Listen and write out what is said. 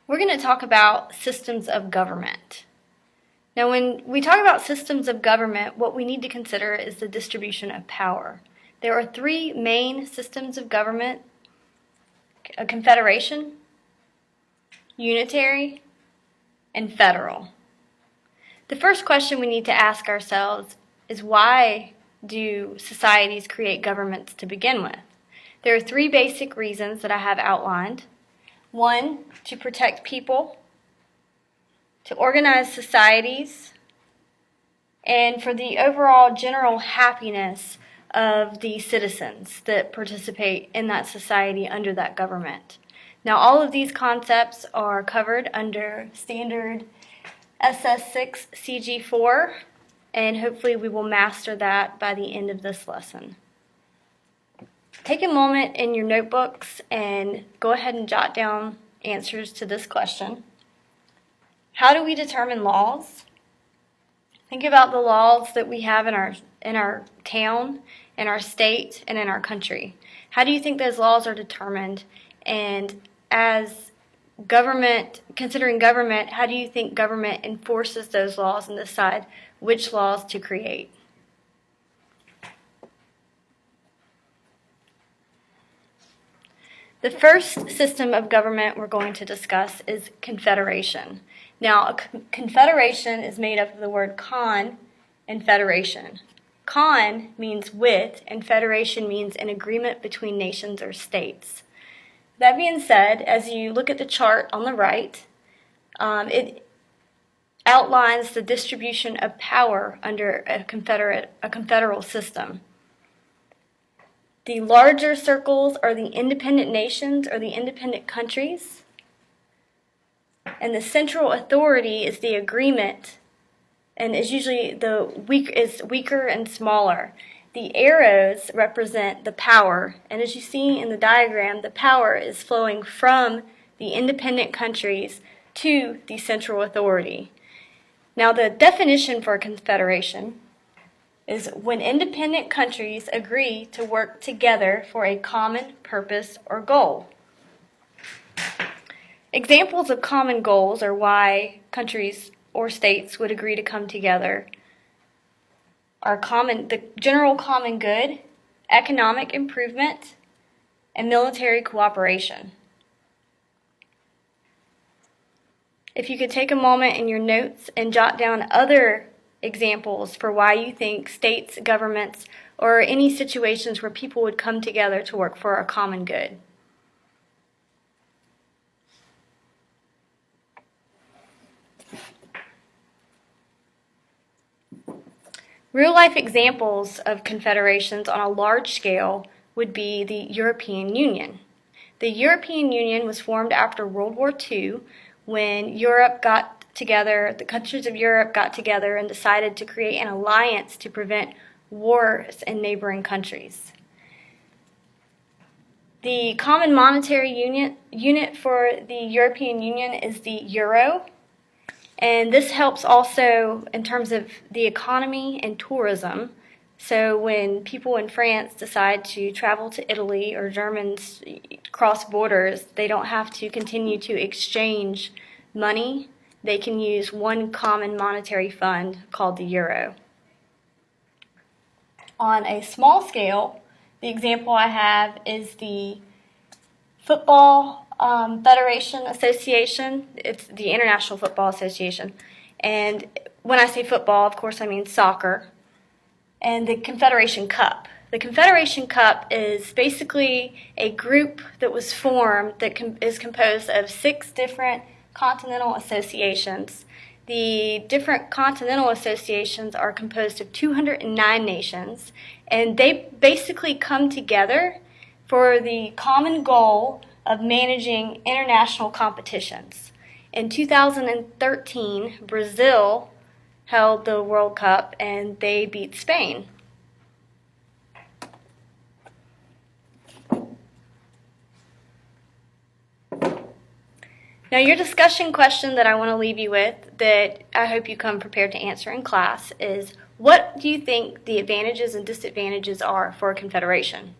We're going to talk about systems of government. Now, when we talk about systems of government, what we need to consider is the distribution of power. There are three main systems of government: a confederation, unitary, and federal. The first question we need to ask ourselves is, why do societies create governments to begin with? There are three basic reasons that I have outlined. One, to protect people, to organize societies, and for the overall general happiness of the citizens that participate in that society under that government. Now, all of these concepts are covered under standard SS6 CG4, and hopefully we will master that by the end of this lesson. Take a moment in your notebooks and go ahead and jot down answers to this question. How do we determine laws? Think about the laws that we have in our town, in our state, and in our country. How do you think those laws are determined? And as government, considering government, how do you think government enforces those laws and decide which laws to create? The first system of government we're going to discuss is confederation. Now, a confederation is made up of the word con and federation. Con means with, and federation means an agreement between nations or states. That being said, as you look at the chart on the right, it outlines the distribution of power under a confederal system. The larger circles are the independent nations or the independent countries, and the central authority is the agreement, and is usually weaker and smaller. The arrows represent the power, and as you see in the diagram, the power is flowing from the independent countries to the central authority. Now, the definition for a confederation is when independent countries agree to work together for a common purpose or goal. Examples of common goals, or why countries or states would agree to come together, are the general common good, economic improvement, and military cooperation. If you could take a moment in your notes and jot down other examples for why you think states, governments, or any situations where people would come together to work for a common good. Real-life examples of confederations on a large scale would be the European Union. The European Union was formed after World War II when the countries of Europe got together and decided to create an alliance to prevent wars in neighboring countries. The common monetary unit for the European Union is the euro, and this helps also in terms of the economy and tourism. So when people in France decide to travel to Italy, or Germans cross borders, they don't have to continue to exchange money. They can use one common monetary fund called the euro. On a small scale, the example I have is the Football Federation Association. It's the International Football Association. And when I say football, of course I mean soccer. And the Confederation Cup. The Confederation Cup is basically a group that was formed that is composed of 6 different continental associations. The different continental associations are composed of 209 nations, and they basically come together for the common goal of managing international competitions. In 2013, Brazil held the World Cup, and they beat Spain. Now, your discussion question that I want to leave you with, that I hope you come prepared to answer in class, is what do you think the advantages and disadvantages are for a confederation?